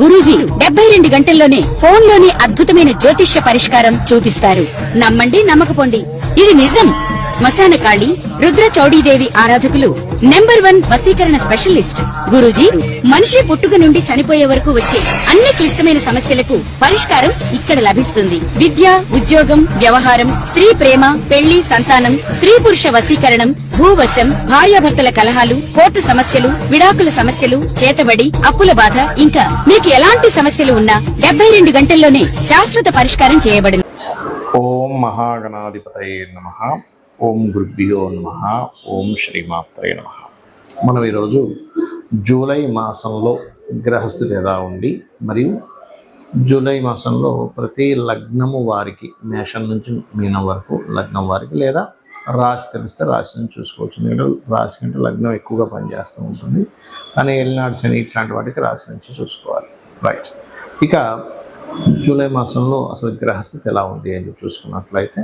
గురూజీ 72 గంటల్లోనే ఫోన్ లోని అద్భుతమైన జ్యోతిష్య పరిష్కారం చూపిస్తారు. నమ్మండి, నమ్మకపోండి, ఇది నిజం. శ్మశాన కాళి రుద్ర చౌడీదేవి ఆరాధకులు నంబర్ 1 వశీకరణ స్పెషలిస్ట్. గురూజీ మనిషి పుట్టుక నుండి చనిపోయే వరకు వచ్చే అన్ని క్లిష్టమైన సమస్యలకు పరిష్కారం ఇక్కడ లభిస్తుంది. విద్య, ఉద్యోగం, వ్యవహారం, స్త్రీ ప్రేమ, పెళ్లి, సంతానం, స్త్రీ పురుష వశీకరణం, భూవశం, భార్యాభర్తల కలహాలు, కోర్టు సమస్యలు, విడాకుల సమస్యలు, చేతబడి, అప్పుల బాధ, ఇంకా మీకు ఎలాంటి సమస్యలు ఉన్నా 72 గంటల్లోనే శాశ్వత పరిష్కారం చేయబడింది. ఓం మహాగణాధిపతయే నమః. ఓం గురుభ్యో నమః. ఓం శ్రీమాత్రే నమః. మనం ఈరోజు జూలై మాసంలో గ్రహస్థితి ఎలా ఉంది, మరియు జూలై మాసంలో ప్రతి లగ్నము వారికి, మేషం నుంచి మీనం వరకు లగ్నం వారికి, లేదా రాశి తెలిస్తే రాశిని చూసుకోవచ్చు. ఎందుకంటే రాశి కంటే లగ్నం ఎక్కువగా పనిచేస్తూ ఉంటుంది, కానీ ఏలినాడు శని ఇట్లాంటి వాటికి రాశి నుంచి చూసుకోవాలి. రైట్. ఇక జూలై మాసంలో అసలు గ్రహస్థితి ఎలా ఉంది అని చూసుకున్నట్లయితే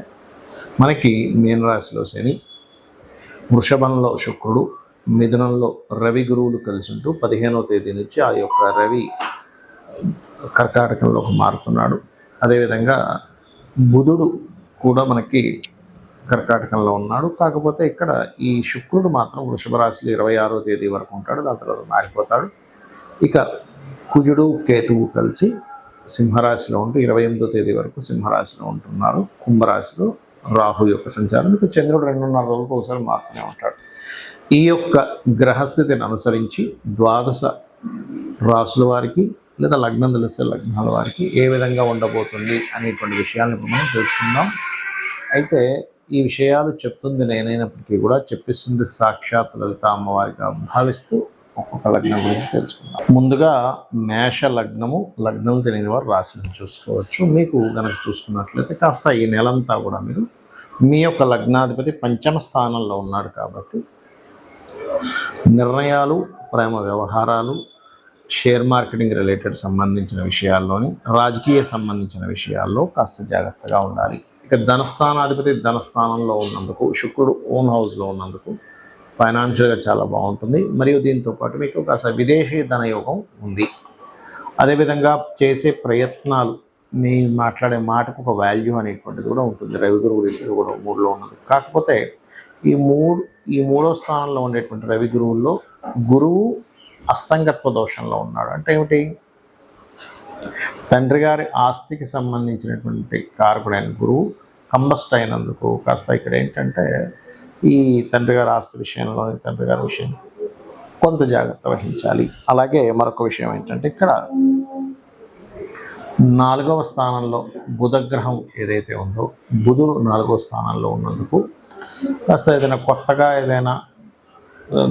మనకి మీన రాశిలో శని, వృషభంలో శుక్రుడు, మిథునంలో రవి గురువులు కలిసి ఉంటూ 15వ తేదీ నుంచి ఆ యొక్క రవి కర్కాటకంలోకి మారుతున్నాడు. అదేవిధంగా బుధుడు కూడా మనకి కర్కాటకంలో ఉన్నాడు. కాకపోతే ఇక్కడ ఈ శుక్రుడు మాత్రం వృషభ రాశిలో 26వ తేదీ వరకు ఉంటాడు, దాని తర్వాత మారిపోతాడు. ఇక కుజుడు కేతువు కలిసి సింహరాశిలో ఉంటూ 28వ తేదీ వరకు సింహరాశిలో ఉంటున్నారు. కుంభరాశిలో రాహు యొక్క సంచారం, ఇక చంద్రుడు 2.5 రోజులకు ఒకసారి మారుతూనే ఉంటాడు. ఈ యొక్క గ్రహస్థితిని అనుసరించి ద్వాదశ రాశుల వారికి లేదా లగ్నం తెలిస్తే లగ్నాల వారికి ఏ విధంగా ఉండబోతుంది అనేటువంటి విషయాలను ఇప్పుడు మనం తెలుసుకుందాం. అయితే ఈ విషయాలు చెప్తుంది నేనైనప్పటికీ కూడా చెప్పిస్తుంది సాక్షాత్ లలిత అమ్మవారిగా భావిస్తూ ఒక్కొక్క లగ్నం గురించి తెలుసుకుందాం. ముందుగా మేష లగ్నము, లగ్నం తెలియని వారు రాశిని చూసుకోవచ్చు. మీకు కనుక చూసుకున్నట్లయితే కాస్త ఈ నెలంతా కూడా మీరు మీ యొక్క లగ్నాధిపతి 5వ స్థానంలో ఉన్నాడు కాబట్టి నిర్ణయాలు, ప్రేమ వ్యవహారాలు, షేర్ మార్కెటింగ్ రిలేటెడ్ సంబంధించిన విషయాల్లోని, రాజకీయ సంబంధించిన విషయాల్లో కాస్త జాగ్రత్తగా ఉండాలి. ఇక ధనస్థానాధిపతి ధనస్థానంలో ఉన్నందుకు, శుక్రుడు ఓన్ హౌస్లో ఉన్నందుకు ఫైనాన్షియల్గా చాలా బాగుంటుంది. మరియు దీంతో పాటు మీకు కాస్త విదేశీ ధనయోగం ఉంది. అదేవిధంగా చేసే ప్రయత్నాలు, మీ మాట్లాడే మాటకు ఒక వాల్యూ అనేటువంటిది కూడా ఉంటుంది. రవి గురువులు ఇద్దరు కూడా 3లో ఉన్నది. కాకపోతే ఈ మూడో స్థానంలో ఉండేటువంటి రవి గురువుల్లో గురువు అస్తంగత్వ దోషంలో ఉన్నాడు. అంటే ఏమిటి? తండ్రి గారి ఆస్తికి సంబంధించినటువంటి కారకుడైన గురువు కంబస్ట్ అయినందుకు కాస్త ఇక్కడ ఏంటంటే ఈ తండ్రి గారి ఆస్తి విషయంలో, తండ్రి గారి విషయం కొంత జాగ్రత్త వహించాలి. అలాగే మరొక విషయం ఏంటంటే ఇక్కడ 4వ స్థానంలో బుధగ్రహం ఏదైతే ఉందో, బుధుడు 4వ స్థానంలో ఉన్నందుకు కాస్త ఏదైనా కొత్తగా ఏదైనా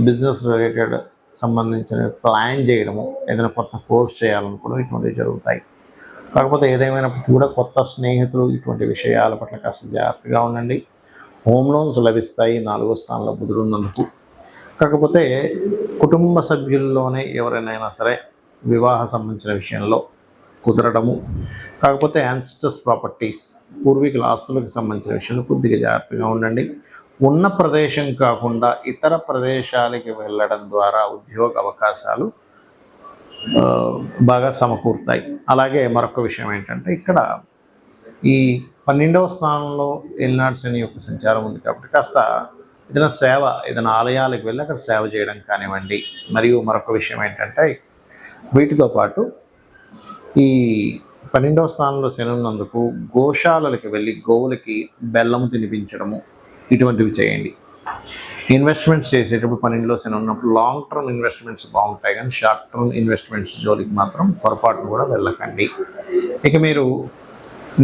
బిజినెస్ రిలేటెడ్ సంబంధించిన ప్లాన్ చేయడము, ఏదైనా కొత్త కోర్స్ చేయాలనుకోవడం ఇటువంటివి జరుగుతాయి. కాకపోతే ఏదేమైనప్పటికీ కూడా కొత్త స్నేహితులు, ఇటువంటి విషయాల పట్ల కాస్త జాగ్రత్తగా ఉండండి. హోమ్ లోన్స్ లభిస్తాయి 4వ స్థానంలో బుధుడు ఉన్నందుకు. కాకపోతే కుటుంబ సభ్యుల్లోనే ఎవరైనా సరే వివాహ సంబంధించిన విషయంలో కుదరడము, కాకపోతే యాన్సిస్టర్స్ ప్రాపర్టీస్, పూర్వీకుల ఆస్తులకు సంబంధించిన విషయంలో కొద్దిగా జాగ్రత్తగా ఉండండి. ఉన్న ప్రదేశం కాకుండా ఇతర ప్రదేశాలకి వెళ్ళడం ద్వారా ఉద్యోగ అవకాశాలు బాగా సమకూరుతాయి. అలాగే మరొక విషయం ఏంటంటే ఇక్కడ ఈ 12వ స్థానంలో ఏలినాడు శని యొక్క సంచారం ఉంది కాబట్టి కాస్త ఏదైనా సేవ, ఏదైనా ఆలయాలకు వెళ్ళి అక్కడ సేవ చేయడం కానివ్వండి. మరియు మరొక విషయం ఏంటంటే వీటితో పాటు ఈ 12వ స్థానంలో శని ఉన్నందుకు గోశాలలకు వెళ్ళి గోవులకి బెల్లం తినిపించడము, ఇటువంటివి చేయండి. ఇన్వెస్ట్మెంట్స్ చేసేటప్పుడు 12లో శని ఉన్నప్పుడు లాంగ్ టర్మ్ ఇన్వెస్ట్మెంట్స్ బాగుంటాయి, కానీ షార్ట్ టర్మ్ ఇన్వెస్ట్మెంట్స్ జోలికి మాత్రం పొరపాటును కూడా వెళ్ళకండి. ఇక మీరు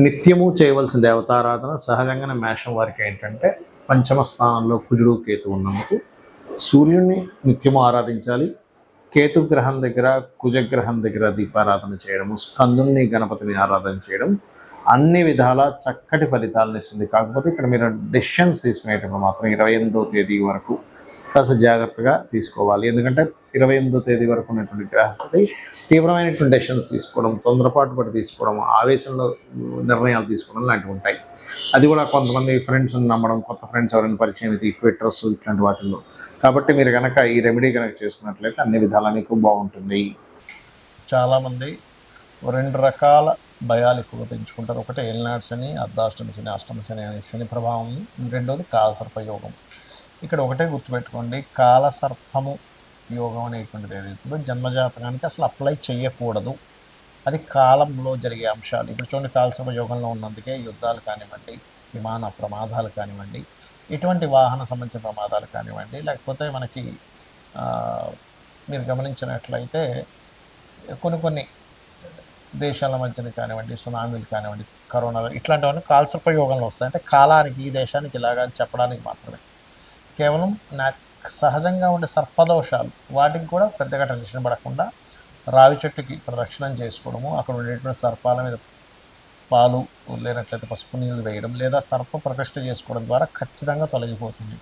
నిత్యము చేయవలసిన దేవతారాధన సహజంగానే మేషం వారికి ఏంటంటే 5వ స్థానంలో కుజుడు కేతు ఉన్నందుకు సూర్యుడిని నిత్యము ఆరాధించాలి. కేతు గ్రహం దగ్గర, కుజగ్రహం దగ్గర దీపారాధన చేయడము, స్కందుని గణపతిని ఆరాధన చేయడం అన్ని విధాల చక్కటి ఫలితాలను ఇస్తుంది. కాకపోతే ఇక్కడ మీరు డెసిషన్స్ తీసుకునేటప్పుడు మాత్రం 28వ తేదీ వరకు కాస్త జాగ్రత్తగా తీసుకోవాలి. ఎందుకంటే 28వ తేదీ వరకు ఉన్నటువంటి గ్రహస్థితి తీవ్రమైనటువంటి డెసిషన్స్ తీసుకోవడం, తొందరపాటు పడి తీసుకోవడం, ఆవేశంలో నిర్ణయాలు తీసుకోవడం లాంటివి ఉంటాయి. అది కూడా కొంతమంది ఫ్రెండ్స్ని నమ్మడం, కొత్త ఫ్రెండ్స్ ఎవరైనా పరిచయం అయితే ట్విట్టర్స్ ఇట్లాంటి వాటిల్లో. కాబట్టి మీరు కనుక ఈ రెమెడీ కనుక చేసుకున్నట్లయితే అన్ని విధాలా మీకు బాగుంటుంది. చాలామంది రెండు రకాల భయాలు ఎక్కువగా పెంచుకుంటారు. ఒకటి ఏలినాటి శని, అర్ధాష్టమి శని, అష్టమ శని అనే శని ప్రభావం. రెండోది కాలసర్ప యోగం. ఇక్కడ ఒకటే గుర్తుపెట్టుకోండి, కాలసర్పము యోగం అనేటువంటిది ఏదైతుందో జన్మజాతకానికి అసలు అప్లై చేయకూడదు. అది కాలంలో జరిగే అంశాలు. ఇప్పుడు చూడండి, కాలసర్ప యోగంలో ఉన్నందుకే యుద్ధాలు కానివ్వండి, విమాన ప్రమాదాలు కానివ్వండి, ఇటువంటి వాహన సంబంధించిన ప్రమాదాలు కానివ్వండి, లేకపోతే మనకి మీరు గమనించినట్లయితే కొన్ని దేశాల మధ్యన కానివ్వండి, సునామీలు కానివ్వండి, కరోనా ఇట్లాంటివన్నీ కాలసర్ప యోగంలో వస్తాయి. అంటే కాలానికి ఈ దేశానికి ఇలాగా చెప్పడానికి మాత్రమే. కేవలం సహజంగా ఉండే సర్పదోషాలు వాటికి కూడా పెద్దగా టెన్షన్ పడకుండా రావి చెట్టుకి ప్రదక్షిణం చేసుకోవడము, అక్కడ ఉండేటువంటి సర్పాల మీద పాలు లేనట్లయితే పసుపు నీళ్ళు వేయడం, లేదా సర్ప ప్రతిష్ఠ చేసుకోవడం ద్వారా ఖచ్చితంగా తొలగిపోతుంది.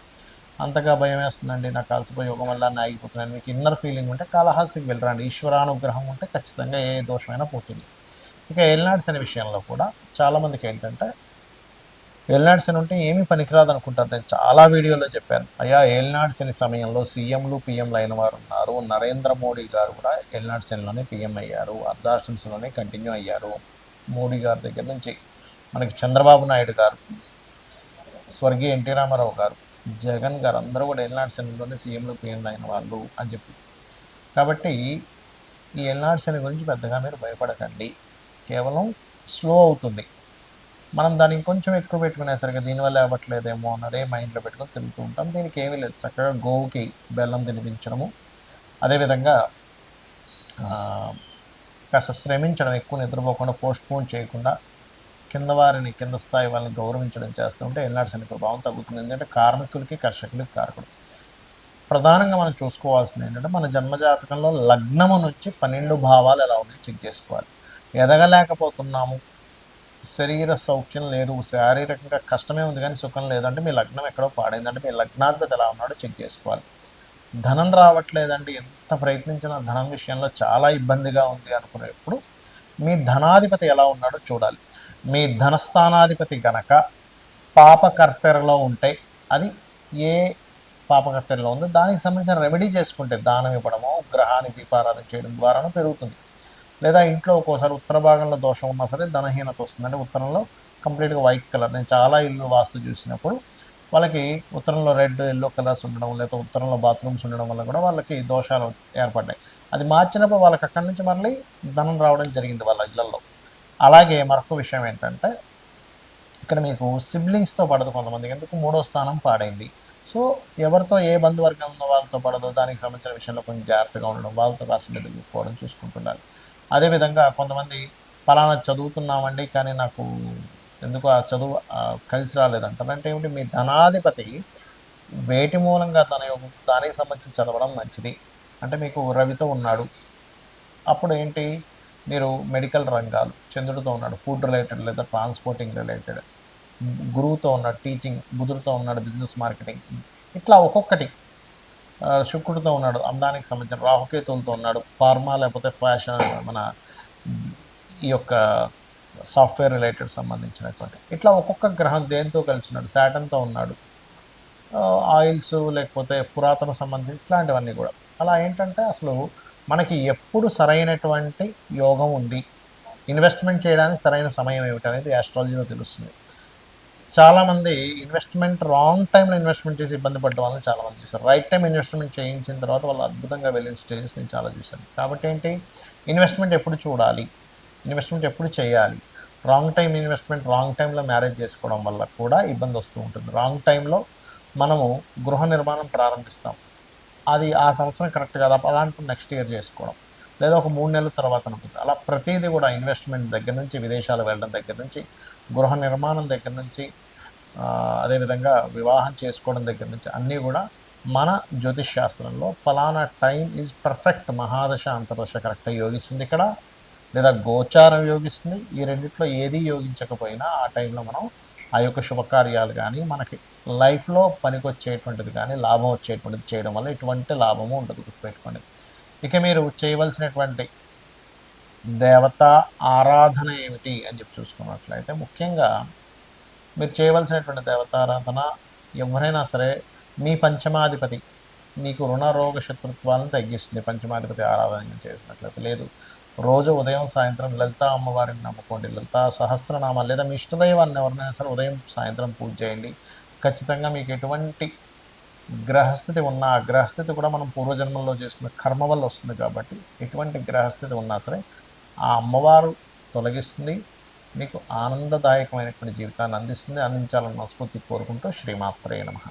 అంతగా భయం వేస్తుందండి, నాకు కాలసర్ప యోగం వల్ల ఆగిపోతున్నాను, మీకు ఇన్నర్ ఫీలింగ్ ఉంటే కాళహస్తికి వెళ్ళరండి. ఈశ్వరానుగ్రహం ఉంటే ఖచ్చితంగా ఏ దోషమైనా పోతుంది. ఇక ఏలినాటి శని విషయంలో కూడా చాలామందికి ఏంటంటే, ఏలినాటి శని ఉంటే ఏమీ పనికిరాదు అనుకుంటారు. నేను చాలా వీడియోలో చెప్పాను, అయ్యా ఏలినాటి శని సమయంలో సీఎంలు పిఎంలు అయిన వారు ఉన్నారు. నరేంద్ర మోడీ గారు కూడా ఏలినాటి శనిలోనే పిఎం అయ్యారు, అర్ధాష్టమిలోనే కంటిన్యూ అయ్యారు. మోడీ గారి దగ్గర నుంచి మనకి చంద్రబాబు నాయుడు గారు, స్వర్గీయ ఎన్టీ రామారావు గారు, జగన్ గారు అందరూ కూడా ఏలినాటి శనిలోనే సీఎంలు పిఎంలు అయిన వాళ్ళు అని చెప్పి. కాబట్టి ఈ ఏలినాటి శని గురించి పెద్దగా మీరు భయపడకండి. కేవలం స్లో అవుతుంది. మనం దాన్ని ఇంకొంచెం ఎక్కువ పెట్టుకునేసరికి దీనివల్ల అవ్వట్లేదేమో అన్నదే మైండ్లో పెట్టుకొని తిరుగుతూ ఉంటాం. దీనికి ఏమీ లేదు, చక్కగా గోవుకి బెల్లం తినిపించడము, అదేవిధంగా కాస్త శ్రమించడం, ఎక్కువ నిద్రపోకుండా పోస్ట్ పోన్ చేయకుండా కింద స్థాయి వాళ్ళని గౌరవించడం చేస్తూ ఉంటే ఏలినాటి శని ప్రభావం తగ్గుతుంది. ఎందుకంటే కార్మికులకి కర్షకులకి కారకుడు. ప్రధానంగా మనం చూసుకోవాల్సింది ఏంటంటే, మన జన్మజాతకంలో లగ్నము నుంచి 12 భావాలు ఎలా ఉన్నాయో చెక్ చేసుకోవాలి. ఎదగలేకపోతున్నాము, శరీర సౌఖ్యం లేదు, శారీరకంగా కష్టమే ఉంది కానీ సుఖం లేదంటే మీ లగ్నం ఎక్కడో పాడైందంటే మీ లగ్నాధిపతి ఎలా ఉన్నాడో చెక్ చేసుకోవాలి. ధనం రావట్లేదండి, ఎంత ప్రయత్నించినా ధనం విషయంలో చాలా ఇబ్బందిగా ఉంది అనుకునేప్పుడు మీ ధనాధిపతి ఎలా ఉన్నాడో చూడాలి. మీ ధనస్థానాధిపతి గనక పాపకర్తెరలో ఉంటే, అది ఏ పాపకర్తెరలో ఉందో దానికి సంబంధించిన రెమెడీ చేసుకుంటే, దానం ఇవ్వడమో గ్రహానికి దీపారాధన చేయడం ద్వారానో పెరుగుతుంది. లేదా ఇంట్లో ఒక్కోసారి ఉత్తర భాగంలో దోషం ఉన్నా సరే ధనహీనత వస్తుంది. అంటే ఉత్తరంలో కంప్లీట్గా వైట్ కలర్. నేను చాలా ఇల్లు వాస్తు చూసినప్పుడు వాళ్ళకి ఉత్తరంలో రెడ్, ఎల్లో కలర్స్ ఉండడం, లేదా ఉత్తరంలో బాత్రూమ్స్ ఉండడం వల్ల కూడా వాళ్ళకి దోషాలు ఏర్పడ్డాయి. అది మార్చినప్పుడు వాళ్ళకి అక్కడి నుంచి మళ్ళీ ధనం రావడం జరిగింది వాళ్ళ ఇళ్లలో. అలాగే మరొక విషయం ఏంటంటే, ఇక్కడ మీకు సిబ్లింగ్స్తో పడదు కొంతమందికి, ఎందుకు 3వ స్థానం పాడైంది. సో ఎవరితో ఏ బంధువర్గం ఉందో వాళ్ళతో పడదు, దానికి సంబంధించిన విషయంలో కొంచెం జాగ్రత్తగా ఉండడం, వాళ్ళతో కాస్త మీద చూసుకోవడం చూసుకుంటున్నారు. అదేవిధంగా కొంతమంది ఫలానా చదువుతున్నామండి కానీ నాకు ఎందుకు ఆ చదువు కలిసి రాలేదంటారు. అంటే ఏమిటి, మీ ధనాధిపతి వేటి మూలంగా దానికి సంబంధించి చదవడం మంచిది. అంటే మీకు రవితో ఉన్నాడు, అప్పుడు ఏంటి, మీరు మెడికల్ రంగాలు, చంద్రుడితో ఉన్నాడు ఫుడ్ రిలేటెడ్ లేదా ట్రాన్స్పోర్టింగ్ రిలేటెడ్, గురువుతో ఉన్నాడు టీచింగ్, బుధుడితో ఉన్నాడు బిజినెస్ మార్కెటింగ్, ఇట్లా ఒక్కొక్కటి. శుక్రుడితో ఉన్నాడు అందానికి సంబంధించిన, రాహుకేతువులతో ఉన్నాడు ఫార్మా లేకపోతే ఫ్యాషన్, మన ఈ యొక్క సాఫ్ట్వేర్ రిలేటెడ్ సంబంధించినటువంటి, ఇట్లా ఒక్కొక్క గ్రహం దేంతో కలిసి ఉన్నాడు, శాటన్తో ఉన్నాడు, ఆయిల్స్ లేకపోతే పురాతన సంబంధించి ఇట్లాంటివన్నీ కూడా. అలా ఏంటంటే అసలు మనకి ఎప్పుడు సరైనటువంటి యోగం ఉంది, ఇన్వెస్ట్మెంట్ చేయడానికి సరైన సమయం ఏమిటి అనేది ఆస్ట్రాలజీలో తెలుస్తుంది. చాలామంది ఇన్వెస్ట్మెంట్ రాంగ్ టైంలో ఇన్వెస్ట్మెంట్ చేసి ఇబ్బంది పడ్డ వాళ్ళని చాలామంది చూశారు. రైట్ టైం ఇన్వెస్ట్మెంట్ చేయించిన తర్వాత వాళ్ళు అద్భుతంగా వెళ్ళిన స్టేజెస్ నేను చాలా చూశాను. కాబట్టి ఏంటి, ఇన్వెస్ట్మెంట్ ఎప్పుడు చూడాలి, ఇన్వెస్ట్మెంట్ ఎప్పుడు చేయాలి. రాంగ్ టైం ఇన్వెస్ట్మెంట్, రాంగ్ టైంలో మ్యారేజ్ చేసుకోవడం వల్ల కూడా ఇబ్బంది వస్తూ ఉంటుంది. రాంగ్ టైంలో మనము గృహ నిర్మాణం ప్రారంభిస్తాం, అది ఆ సంవత్సరం కరెక్ట్ కాదు, అలాంటి నెక్స్ట్ ఇయర్ చేసుకోవడం, లేదా ఒక 3 నెలల తర్వాత ఉంటుంది. అలా ప్రతిదీ కూడా ఇన్వెస్ట్మెంట్ దగ్గర నుంచి, విదేశాలు వెళ్ళడం దగ్గర నుంచి, గృహ నిర్మాణం దగ్గర నుంచి, అదేవిధంగా వివాహం చేసుకోవడం దగ్గర నుంచి అన్నీ కూడా మన జ్యోతిష్ శాస్త్రంలో ఫలానా టైం ఈజ్ పర్ఫెక్ట్, మహాదశ అంతర్దశ కరెక్ట్గా యోగిస్తుంది ఇక్కడ, లేదా గోచారం యోగిస్తుంది. ఈ రెండిట్లో ఏది యోగించకపోయినా ఆ టైంలో మనం ఆ యొక్క శుభకార్యాలు కానీ, మనకి లైఫ్లో పనికొచ్చేటువంటిది కానీ, లాభం వచ్చేటువంటిది చేయడం వల్ల ఎటువంటి లాభము ఉండదు, గుర్తుపెట్టుకోండి. ఇక మీరు చేయవలసినటువంటి దేవతా ఆరాధన ఏమిటి అని చెప్పి చూసుకున్నట్లయితే, ముఖ్యంగా మీరు చేయవలసినటువంటి దేవతారాధన, ఎవరైనా సరే మీ పంచమాధిపతి మీకు రుణ రోగ శత్రుత్వాలను తగ్గిస్తుంది పంచమాధిపతి ఆరాధన చేసినట్లయితే. లేదు రోజు ఉదయం సాయంత్రం లలితా అమ్మవారిని నమ్ముకోండి, లలితా సహస్రనామాలు లేదా మీ ఇష్టదైవాన్ని ఎవరినైనా సరే ఉదయం సాయంత్రం పూజ చేయండి. ఖచ్చితంగా మీకు ఎటువంటి గ్రహస్థితి ఉన్నా, ఆ గ్రహస్థితి కూడా మనం పూర్వజన్మల్లో చేసుకున్న కర్మ వల్ల వస్తుంది కాబట్టి ఎటువంటి గ్రహస్థితి ఉన్నా సరే ఆ అమ్మవారు తొలగిస్తుంది, మీకు ఆనందదాయకమైనటువంటి జీవితాన్ని అందిస్తుంది, అందించాలని మనస్ఫూర్తి కోరుకుంటూ శ్రీమాత్రే నమః.